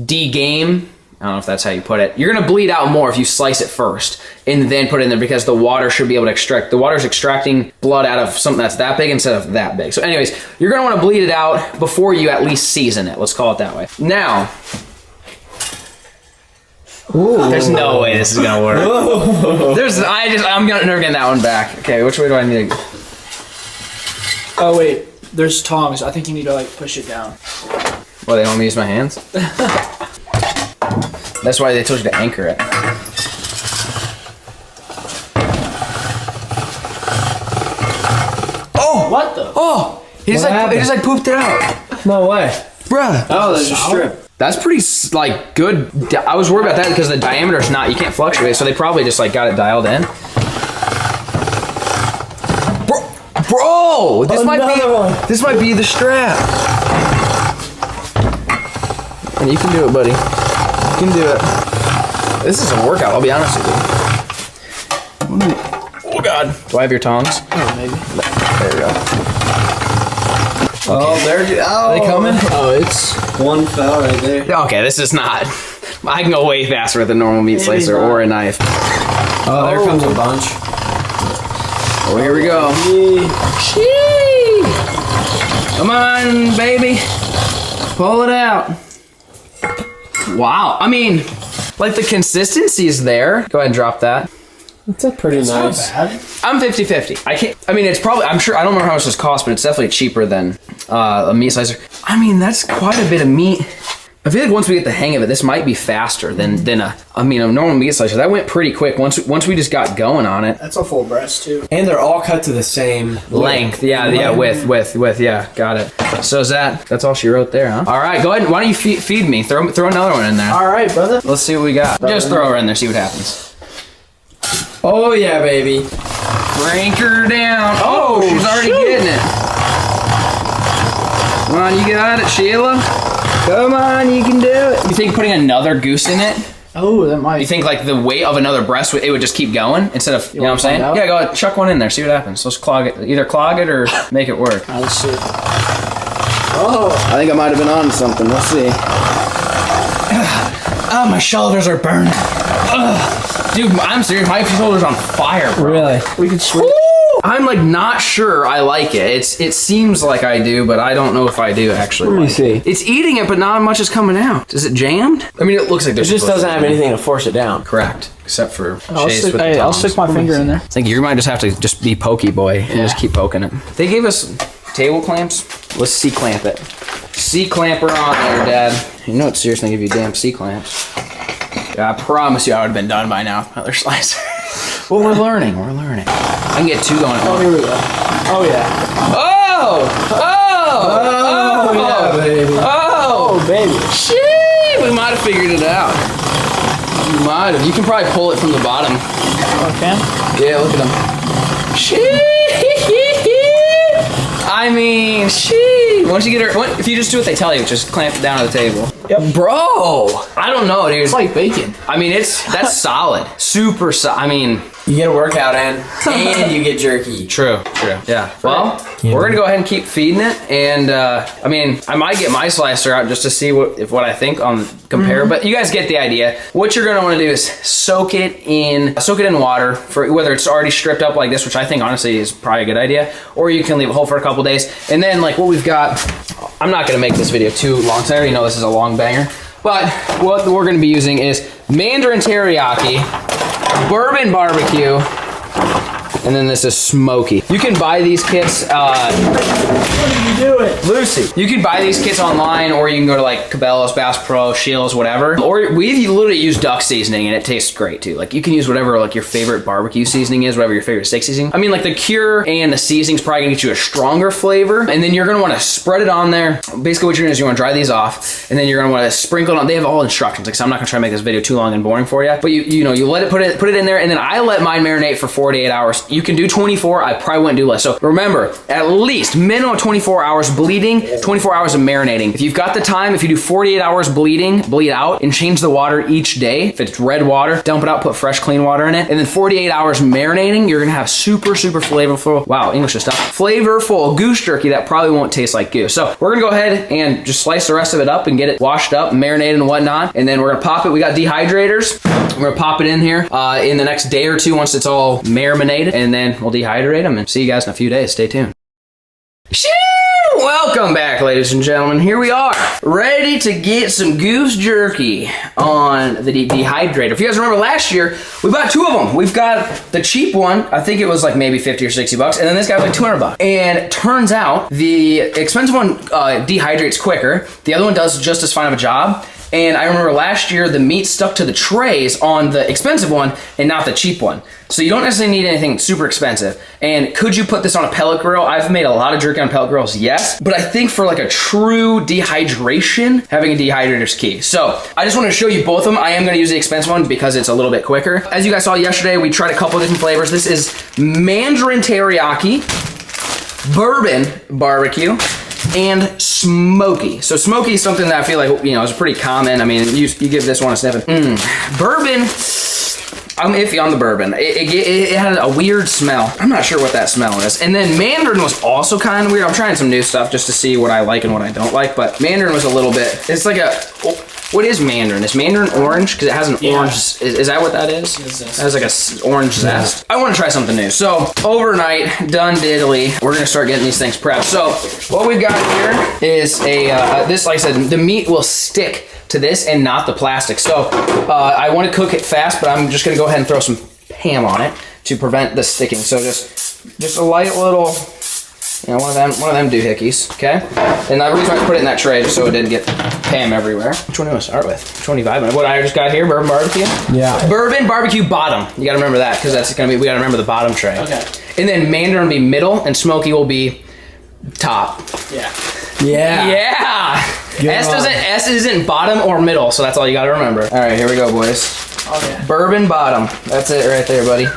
Speaker 1: de-game. I don't know if that's how you put it. You're gonna bleed out more if you slice it first and then put it in there because the water should be able to extract, the water's extracting blood out of something that's that big instead of that big. So anyways, you're gonna wanna bleed it out before you at least season it. Let's call it that way. Now, there's no way this is gonna work. I'm never getting that one back. Okay, which way do I need to go?
Speaker 5: Oh wait, there's tongs. I think you need to like push it down.
Speaker 1: Well, they don't want me to use my hands? That's why they told you to anchor it. Oh! What the? Oh! He just like pooped it out.
Speaker 3: No way.
Speaker 1: Bruh.
Speaker 3: Oh, there's a strip.
Speaker 1: That's pretty like good. I was worried about that because the diameter's not, you can't fluctuate, so they probably just like got it dialed in. Bro! This might be the strap. And you can do it, buddy. You can do it. This is a workout, I'll be honest with you. Oh God. Do I have your tongs?
Speaker 5: Oh, maybe.
Speaker 1: There we go.
Speaker 3: Oh,
Speaker 1: Are they coming?
Speaker 3: Oh, it's one fell right there.
Speaker 1: Okay, this is not. I can go way faster with a normal meat slicer or a knife.
Speaker 3: Oh, there comes a bunch.
Speaker 1: Oh, here we go. Come on, baby. Pull it out. Wow. I mean, like the consistency is there. Go ahead and drop that.
Speaker 3: It's a pretty nice.
Speaker 1: I'm 50-50. It's probably, I'm sure, I don't remember how much this costs, but it's definitely cheaper than a meat slicer. I mean, that's quite a bit of meat. I feel like once we get the hang of it, this might be faster than a normal meat slicer. That went pretty quick once we just got going on it.
Speaker 5: That's a full breast too.
Speaker 3: And they're all cut to the same
Speaker 1: length. Yeah, width. Yeah, got it. So that's all she wrote there, huh? All right, go ahead. Why don't you feed me? Throw another one in there.
Speaker 5: All right, brother.
Speaker 1: Let's see what we got. Just throw her in there, see what happens.
Speaker 3: Oh yeah, baby.
Speaker 1: Crank her down. Oh, she's already getting it. Come on, you got it, Sheila. Come on, you can do it. You think putting another goose in it?
Speaker 5: Oh, that might.
Speaker 1: You think like the weight of another breast, it would just keep going instead of, you know what I'm saying?
Speaker 5: Out?
Speaker 1: Yeah, go ahead, chuck one in there, see what happens. Let's clog it. Either clog it or make it work.
Speaker 5: Let's see.
Speaker 1: Oh. I think I might have been on to something. Let's see.
Speaker 2: Oh, my shoulders are burning. Ugh. Dude, I'm serious. My shoulders are on fire, bro.
Speaker 5: Really? We could switch.
Speaker 2: I'm like not sure I like it. It seems like I do, but I don't know if I do actually.
Speaker 1: Let me see.
Speaker 2: It's eating it, but not much is coming out. Is it jammed? I mean, it looks like
Speaker 1: It
Speaker 2: there's.
Speaker 1: just doesn't have anything to force it down.
Speaker 2: Correct, except for
Speaker 5: I'll
Speaker 2: Chase
Speaker 5: stick,
Speaker 2: with the
Speaker 5: I'll
Speaker 2: tongs.
Speaker 5: stick my finger in there.
Speaker 2: I think you might just have to just be pokey boy and just keep poking it. They gave us table clamps. Let's C-clamp it. C-clamper on there, Dad. You know it's serious when they give you damn C-clamps. Yeah, I promise you I would have been done by now with my other slicer. Well, we're learning. I can get two going at
Speaker 5: Oh,
Speaker 2: once.
Speaker 5: here we go. Oh, yeah.
Speaker 2: Oh,
Speaker 5: yeah, baby.
Speaker 2: Oh,
Speaker 5: baby.
Speaker 2: Shit, we might have figured it out. You might have. You can probably pull it from the bottom.
Speaker 5: Okay.
Speaker 2: Yeah, look at them. Shit. I mean, shit. Once you get her, if you just do what they tell you, just clamp it down to the table.
Speaker 5: Yep.
Speaker 2: Bro, I don't know, dude.
Speaker 5: It's like bacon.
Speaker 2: I mean, that's solid. Super solid. I mean,
Speaker 1: You get a workout in, and you get jerky.
Speaker 2: True. Yeah. Well, we're gonna go ahead and keep feeding it, and I mean, I might get my slicer out just to see what I think on compare. But you guys get the idea. What you're gonna want to do is soak it in water for whether it's already stripped up like this, which I think honestly is probably a good idea, or you can leave it whole for a couple days. And then like what we've got, I'm not gonna make this video too long, so I already know this is a long banger. But what we're gonna be using is Mandarin teriyaki, bourbon barbecue, and then this is smoky. You can buy these kits.
Speaker 5: What are you doing?
Speaker 2: Lucy. You can buy these kits online, or you can go to like Cabela's, Bass Pro, Shields, whatever. Or we've literally used duck seasoning, and it tastes great too. Like you can use whatever like your favorite barbecue seasoning is, whatever your favorite steak seasoning. I mean, like the cure and the seasoning's probably gonna get you a stronger flavor, and then you're gonna want to spread it on there. Basically, what you're gonna do is you want to dry these off, and then you're gonna want to sprinkle it on. They have all instructions. Like, so I'm not gonna try to make this video too long and boring for you, but you know, you let it put it in there, and then I let mine marinate for 48 hours. You can do 24. I probably wouldn't do less. So remember, at least minimum 24 hours bleeding, 24 hours of marinating. If you've got the time, if you do 48 hours bleeding, bleed out and change the water each day. If it's red water, dump it out, put fresh clean water in it. And then 48 hours marinating, you're gonna have super flavorful, wow, English is tough, flavorful goose jerky that probably won't taste like goose. So we're gonna go ahead and just slice the rest of it up and get it washed up, marinated and whatnot. And then we're gonna pop it. We got dehydrators. We're gonna pop it in here in the next day or two once it's all marinated, and then we'll dehydrate them and see you guys in a few days. Stay tuned. Welcome back, ladies and gentlemen. Here we are, ready to get some goose jerky on the dehydrator. If you guys remember last year, we bought two of them. We've got the cheap one. I think it was like maybe 50 or 60 bucks. And then this guy was like 200 bucks. And it turns out the expensive one dehydrates quicker. The other one does just as fine of a job. And I remember last year, the meat stuck to the trays on the expensive one and not the cheap one. So you don't necessarily need anything super expensive. And could you put this on a pellet grill? I've made a lot of jerky on pellet grills, yes. But I think for like a true dehydration, having a dehydrator is key. So I just want to show you both of them. I am going to use the expensive one because it's a little bit quicker. As you guys saw yesterday, we tried a couple of different flavors. This is Mandarin teriyaki, bourbon barbecue, and smoky. So smoky is something that I feel like, you know, is pretty common. I mean, you give this one a sniff. Bourbon, I'm iffy on the bourbon. It had a weird smell. I'm not sure what that smell is. And then Mandarin was also kind of weird. I'm trying some new stuff just to see what I like and what I don't like, but Mandarin was a little bit, it's like a, what is Mandarin? Is Mandarin orange? Because it has an orange, is that what that is? It has like a orange zest. I want to try something new. So overnight, done diddly, we're gonna start getting these things prepped. So what we've got here is this, like I said, the meat will stick to this and not the plastic. So I want to cook it fast, but I'm just gonna go ahead and throw some ham on it to prevent the sticking. So just a light little, you know, one of them doohickeys, okay? And the reason I put it in that tray just so it didn't get ham everywhere. Which one do I start with? Which one are you vibing with? What I just got here, bourbon barbecue?
Speaker 5: Yeah.
Speaker 2: Bourbon barbecue bottom. You gotta remember that, because that's gonna be, we gotta remember the bottom tray.
Speaker 5: Okay.
Speaker 2: And then Mandarin will be middle, and smoky will be top.
Speaker 5: Yeah.
Speaker 2: Yeah. S isn't bottom or middle, so that's all you gotta remember. All right, here we go, boys.
Speaker 5: Oh, yeah.
Speaker 2: Bourbon bottom. That's it right there, buddy.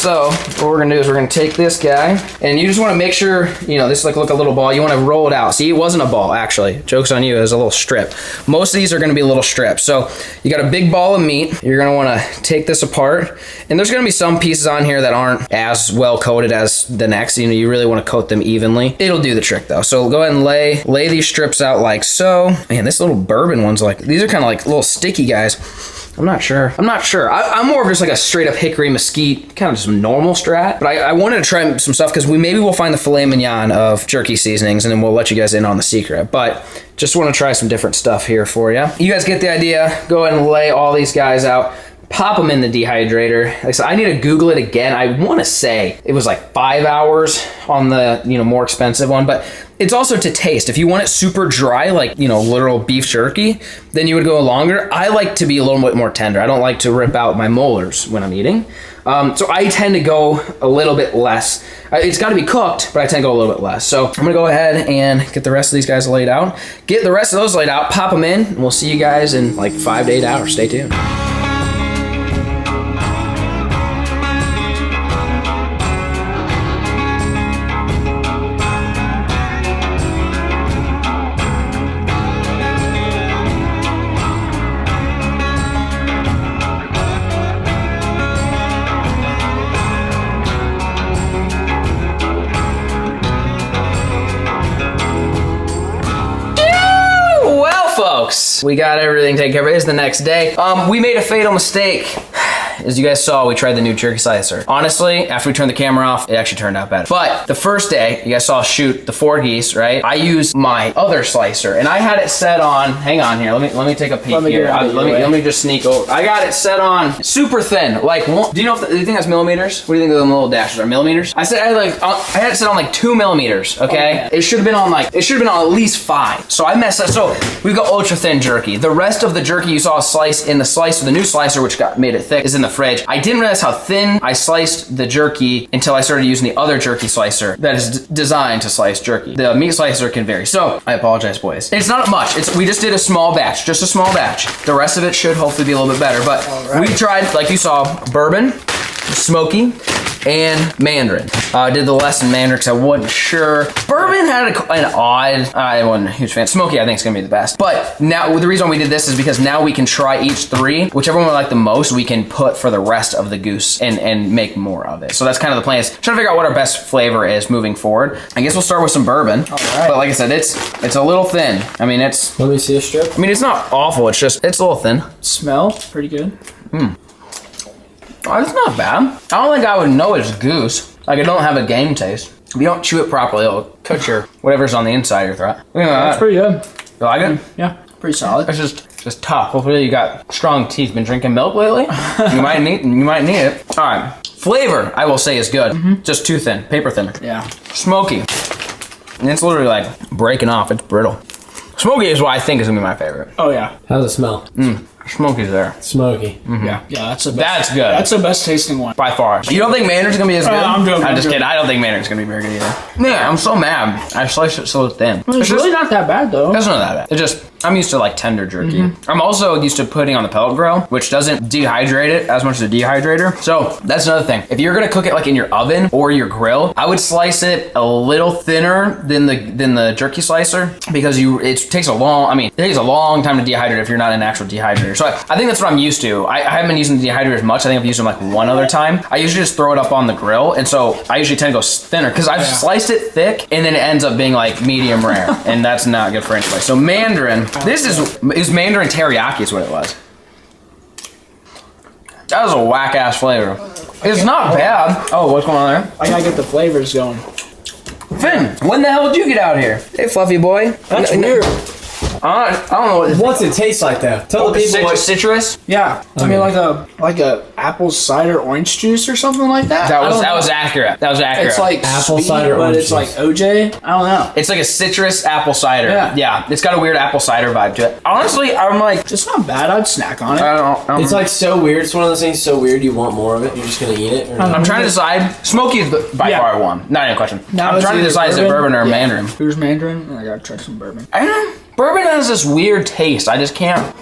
Speaker 1: So what we're gonna do is we're gonna take this guy, and you just wanna make sure, you know, this is like look a little ball. You wanna roll it out. See, it wasn't a ball, actually. Joke's on you, it was a little strip. Most of these are gonna be little strips. So you got a big ball of meat. You're gonna wanna take this apart, and there's gonna be some pieces on here that aren't as well coated as the next. You know, you really wanna coat them evenly. It'll do the trick though. So go ahead and lay these strips out like so. Man, this little bourbon one's like, these are kind of like little sticky guys. I'm not sure. I'm more of just like a straight up hickory mesquite, kind of just normal strat. But I wanted to try some stuff because maybe we'll find the filet mignon of jerky seasonings, and then we'll let you guys in on the secret. But just want to try some different stuff here for you. You guys get the idea. Go ahead and lay all these guys out. Pop them in the dehydrator. Like I said, I need to Google it again. I want to say it was like 5 hours on the, you know, more expensive one, but it's also to taste. If you want it super dry, like, you know, literal beef jerky, then you would go longer. I like to be a little bit more tender. I don't like to rip out my molars when I'm eating. So I tend to go a little bit less. It's got to be cooked, but I tend to go a little bit less. So I'm gonna go ahead and get the rest of these guys laid out. Get the rest of those laid out, pop them in, and we'll see you guys in like 5 to 8 hours. Stay tuned. We got everything taken care of. It is the next day. We made a fatal mistake. As you guys saw, we tried the new jerky slicer. Honestly, after we turned the camera off, it actually turned out better. But the first day, you guys saw us shoot the 4 geese, right? I used my other slicer, and I had it set on. Hang on here. Let me take a peek here. Let me just sneak over. I got it set on super thin. Like, do you know do you think that's millimeters? What do you think of the little dashes are millimeters? I had it set on like 2 millimeters. Okay, it should have been on at least 5. So I messed up. So we've got ultra thin jerky. The rest of the jerky you saw slice in the slicer, the new slicer, which made it thick, is in the fridge. I didn't realize how thin I sliced the jerky until I started using the other jerky slicer that is designed to slice jerky. The meat slicer can vary. So I apologize, boys. It's not much. We just did a small batch, just a small batch. The rest of it should hopefully be a little bit better. But we tried, like you saw, bourbon, smoky, and mandarin. I did the less in mandarin because I wasn't sure. Bourbon had an odd, I wasn't a huge fan. Smoky, I think, is gonna be the best. But now, the reason we did this is because now we can try each 3. Whichever one we like the most, we can put for the rest of the goose and make more of it. So that's kind of the plan, is trying to figure out what our best flavor is moving forward. I guess we'll start with some bourbon. All right. But like I said, it's a little thin. I mean, it's...
Speaker 5: Let me see a strip.
Speaker 1: I mean, it's not awful. It's just, it's a little thin.
Speaker 5: Smell, pretty good.
Speaker 1: Oh, it's not bad. I don't think I would know it's goose. Like, it don't have a game taste. If you don't chew it properly, it'll cut your whatever's on the inside of your throat.
Speaker 5: That's pretty good.
Speaker 1: You like it?
Speaker 5: Yeah, pretty solid.
Speaker 1: It's just tough. Hopefully you got strong teeth. Been drinking milk lately? You might need it. All right. Flavor, I will say, is good. Just too thin. Paper thinner.
Speaker 5: Yeah.
Speaker 1: Smoky. And it's literally like breaking off. It's brittle. Smoky is what I think is gonna be my favorite.
Speaker 5: Oh yeah.
Speaker 6: How's it smell?
Speaker 1: Smoky's there.
Speaker 6: Smoky.
Speaker 5: Yeah, that's the best.
Speaker 1: That's good.
Speaker 5: That's the best tasting one.
Speaker 1: By far. You don't think mandarin's gonna be as good?
Speaker 5: I'm joking.
Speaker 1: I'm just kidding. I don't think mandarin's gonna be very good either. Man, I'm so mad. I sliced it so thin.
Speaker 5: It's really not that bad though.
Speaker 1: It's not that bad. It just, I'm used to like tender jerky. I'm also used to putting on the pellet grill, which doesn't dehydrate it as much as a dehydrator. So that's another thing. If you're gonna cook it like in your oven or your grill, I would slice it a little thinner than the jerky slicer, because it takes a long time to dehydrate if you're not an actual dehydrator. So I think that's what I'm used to. I haven't been using the dehydrator as much. I think I've used them like one other time. I usually just throw it up on the grill, and so I usually tend to go thinner because I've sliced it thick and then it ends up being like medium rare, and that's not good for anybody. So mandarin, this is mandarin teriyaki is what it was. That was a whack ass flavor. It's not bad. Oh, what's going on there?
Speaker 5: I gotta get the flavors going.
Speaker 1: Finn, when the hell did you get out here? Hey, fluffy boy.
Speaker 6: That's weird.
Speaker 1: I don't know what
Speaker 6: What's it taste like though? Tell the people what.
Speaker 1: Citrus?
Speaker 5: Yeah, I mean like a apple cider orange juice or something like that.
Speaker 1: That was accurate. That was accurate.
Speaker 5: It's like
Speaker 6: apple
Speaker 5: sweet,
Speaker 6: cider
Speaker 5: but
Speaker 6: orange
Speaker 5: it's like
Speaker 6: juice.
Speaker 5: OJ. I don't know.
Speaker 1: It's like a citrus apple cider.
Speaker 5: Yeah.
Speaker 1: It's got a weird apple cider vibe to it. Honestly, I'm like,
Speaker 5: It's not bad. I'd snack on it.
Speaker 1: I don't
Speaker 6: It's like so weird. It's one of those things so weird you want more of it. You're just gonna eat it. Or
Speaker 1: I'm trying to decide. Smoky is by far one. Not even a question.
Speaker 5: Now
Speaker 1: I'm
Speaker 5: it's
Speaker 1: trying to
Speaker 5: either
Speaker 1: decide is it bourbon or mandarin.
Speaker 5: Here's mandarin. I gotta try some bourbon.
Speaker 1: I don't know. Bourbon has this weird taste. I just can't.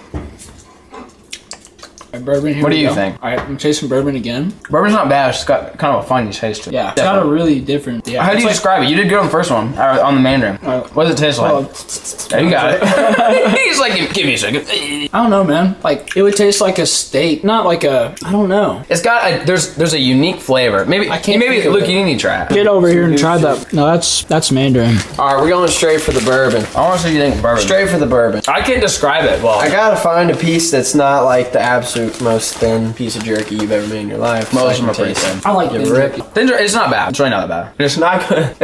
Speaker 5: Bourbon. Here
Speaker 1: What do
Speaker 5: we
Speaker 1: you
Speaker 5: go.
Speaker 1: think?
Speaker 5: All right, I'm tasting bourbon again.
Speaker 1: Bourbon's not bad. It's got kind of a funny taste to it.
Speaker 5: Yeah, it's got a really different. Yeah.
Speaker 1: How do you describe it? You did good on the first one, on the Mandarin. What does it taste like? Yeah, you got it. He's like, give me a second.
Speaker 5: I don't know, man. Like it would taste like a steak, not like a. I don't know.
Speaker 1: It's got there's a unique flavor. Maybe
Speaker 5: I can't think of
Speaker 1: Luke,
Speaker 5: it.
Speaker 1: you need to try it.
Speaker 5: Get over here and try that. No, that's Mandarin.
Speaker 3: All right, we're going straight for the bourbon.
Speaker 1: I want to see what you think bourbon.
Speaker 3: Straight for the bourbon.
Speaker 1: I can't describe it well.
Speaker 3: I gotta find a piece that's not like the absolute most thin piece of jerky you've ever made in your life.
Speaker 1: Most
Speaker 3: so
Speaker 1: of them
Speaker 3: I
Speaker 1: are
Speaker 3: can
Speaker 1: pretty
Speaker 3: taste
Speaker 1: thin.
Speaker 3: it.
Speaker 5: I like
Speaker 3: You
Speaker 5: this.
Speaker 3: ever rip?
Speaker 1: It's not bad. It's really not that bad.
Speaker 3: It's not good.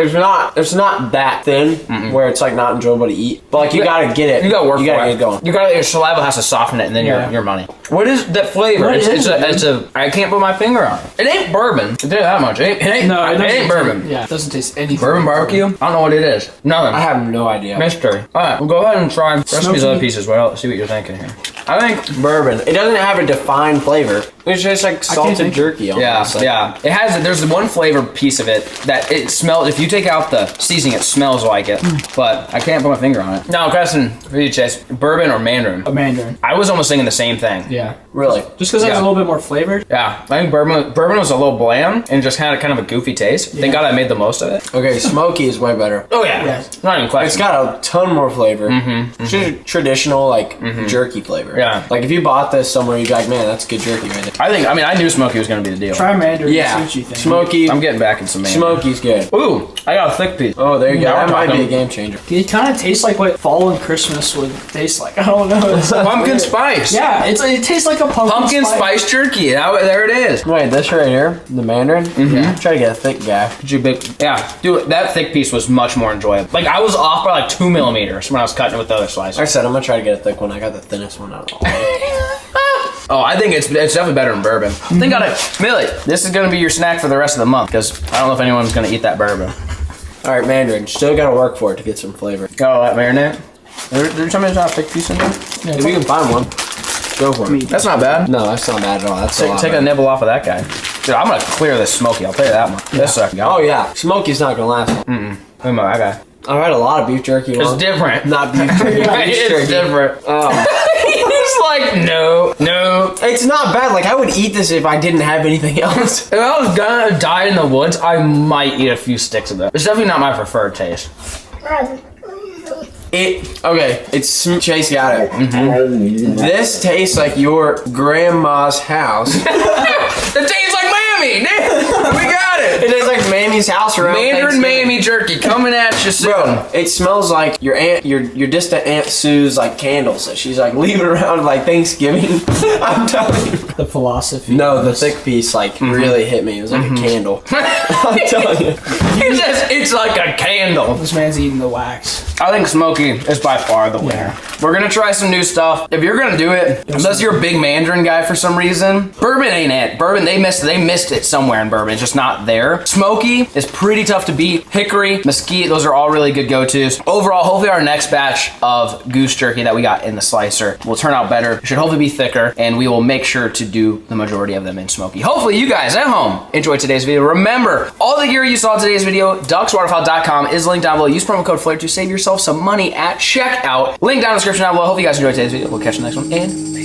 Speaker 3: It's not that thin where it's like not enjoyable to eat. But like you gotta get it.
Speaker 1: You gotta work
Speaker 3: You
Speaker 1: for
Speaker 3: gotta
Speaker 1: it.
Speaker 3: get going.
Speaker 1: You gotta, your saliva has to soften it, and then
Speaker 5: Yeah.
Speaker 1: your money. What is that flavor?
Speaker 5: What
Speaker 1: It's
Speaker 5: is it,
Speaker 1: it's a. I can't put my finger on it. It ain't bourbon. I'll tell you that much. It ain't.
Speaker 5: No,
Speaker 1: it ain't bourbon.
Speaker 5: Yeah, it doesn't taste anything.
Speaker 1: Bourbon barbecue? I don't know what it is. Nothing.
Speaker 3: I have no idea.
Speaker 1: Mystery. All right, we'll go ahead and try the rest of these
Speaker 5: Smoky.
Speaker 1: other pieces. Well, see what you're thinking here. I think.
Speaker 3: Bourbon. It doesn't have a defined flavor. It tastes like salted
Speaker 5: think-
Speaker 3: jerky
Speaker 1: Yeah,
Speaker 3: almost. Like,
Speaker 1: yeah. It has. There's the one flavor piece of it that it smells. If you take out the seasoning, it smells like it. But I can't put my finger on it. No, question for you, Chase. Bourbon or Mandarin?
Speaker 5: A Mandarin.
Speaker 1: I was almost thinking the same thing.
Speaker 5: Yeah.
Speaker 3: Really.
Speaker 5: Just because it has
Speaker 1: Yeah.
Speaker 5: a little bit more flavor.
Speaker 1: Yeah, I think bourbon was a little bland and just had kind of a goofy taste. Thank God I made the most of it.
Speaker 3: Okay, smoky is way better.
Speaker 1: Oh yeah,
Speaker 5: Yeah.
Speaker 1: not even question.
Speaker 3: It's got a ton more flavor. It's just a traditional like jerky flavor.
Speaker 1: Yeah.
Speaker 3: Like if you bought this somewhere, you'd be like, man, that's good jerky right there.
Speaker 1: I mean, I knew Smoky was gonna be the deal.
Speaker 5: Try Mandarin.
Speaker 3: Yeah.
Speaker 5: See what you think.
Speaker 3: Smoky.
Speaker 1: I'm getting back in some Mandarin.
Speaker 3: Smoky's good.
Speaker 1: Ooh, I got a thick piece.
Speaker 3: Oh, there you go.
Speaker 1: Now
Speaker 3: That
Speaker 1: we're
Speaker 3: might be
Speaker 1: talking.
Speaker 3: a game changer.
Speaker 5: It kind of tastes like what fall and Christmas would taste like. I don't know. It's like
Speaker 1: Pumpkin
Speaker 5: weird.
Speaker 1: spice.
Speaker 5: Yeah, it tastes like a
Speaker 1: Pumpkin spice jerky. There it is.
Speaker 3: Wait, this right here, the Mandarin. Yeah. Try to get a thick guy.
Speaker 1: Yeah, dude, that thick piece was much more enjoyable. Like I was off by like 2 millimeters when I was cutting it with the other slice.
Speaker 3: Like I said, I'm gonna try to get a thick one. I got the thinnest one out of all.
Speaker 1: Oh, I think it's definitely better than bourbon. Think on it, Millie. This is gonna be your snack for the rest of the month because I don't know if anyone's gonna eat that bourbon.
Speaker 3: All right, Mandarin. Still gotta work for it to get some flavor.
Speaker 1: Got all that marinade. There's something that's not a thick piece in there.
Speaker 3: If you can find one, go for it.
Speaker 1: That's not bad.
Speaker 3: No, that's not bad at all. That's a lot
Speaker 1: Take a
Speaker 3: better.
Speaker 1: nibble off of that guy. Dude, I'm gonna clear this Smoky. I'll tell you that much. This sucker.
Speaker 3: Oh yeah, Smoky's not gonna last.
Speaker 1: Look at that guy.
Speaker 3: I had a lot of beef jerky.
Speaker 1: It's
Speaker 3: once.
Speaker 1: different.
Speaker 3: Not beef jerky. beef
Speaker 1: It's
Speaker 3: jerky.
Speaker 1: different. He's like, no.
Speaker 3: It's not bad. Like I would eat this if I didn't have anything else.
Speaker 1: If I was gonna die in the woods, I might eat a few sticks of that. It's definitely not my preferred taste.
Speaker 3: It's Chase got it. This tastes like your grandma's house.
Speaker 1: It tastes like Mammy. We got it.
Speaker 3: It tastes like Mammy's house around
Speaker 1: Mandarin
Speaker 3: Thanksgiving.
Speaker 1: Mammy jerky coming at you soon.
Speaker 3: Bro, it smells like your distant Aunt Sue's like candles that she's like leaving around like Thanksgiving. I'm telling you.
Speaker 5: The philosophy.
Speaker 3: No, the thick piece like really hit me. It was like a candle. I'm telling you.
Speaker 1: He says it's like a candle.
Speaker 5: This man's eating the wax.
Speaker 1: I think Smoky is by far the winner. We're gonna try some new stuff. If you're gonna do it, unless you're a big Mandarin guy for some reason, bourbon ain't it. Bourbon, they missed it somewhere in bourbon. It's just not there. Smoky is pretty tough to beat. Hickory, mesquite, those are all really good go-tos. Overall, hopefully our next batch of goose jerky that we got in the slicer will turn out better. It should hopefully be thicker, and we will make sure to do the majority of them in Smoky. Hopefully you guys at home enjoyed today's video. Remember, all the gear you saw in today's video, duckswaterfowl.com is linked down below. Use promo code FLAIR to save yourself some money at checkout. Link down in the description down below. Hope you guys enjoyed today's video. We'll catch you in the next one, and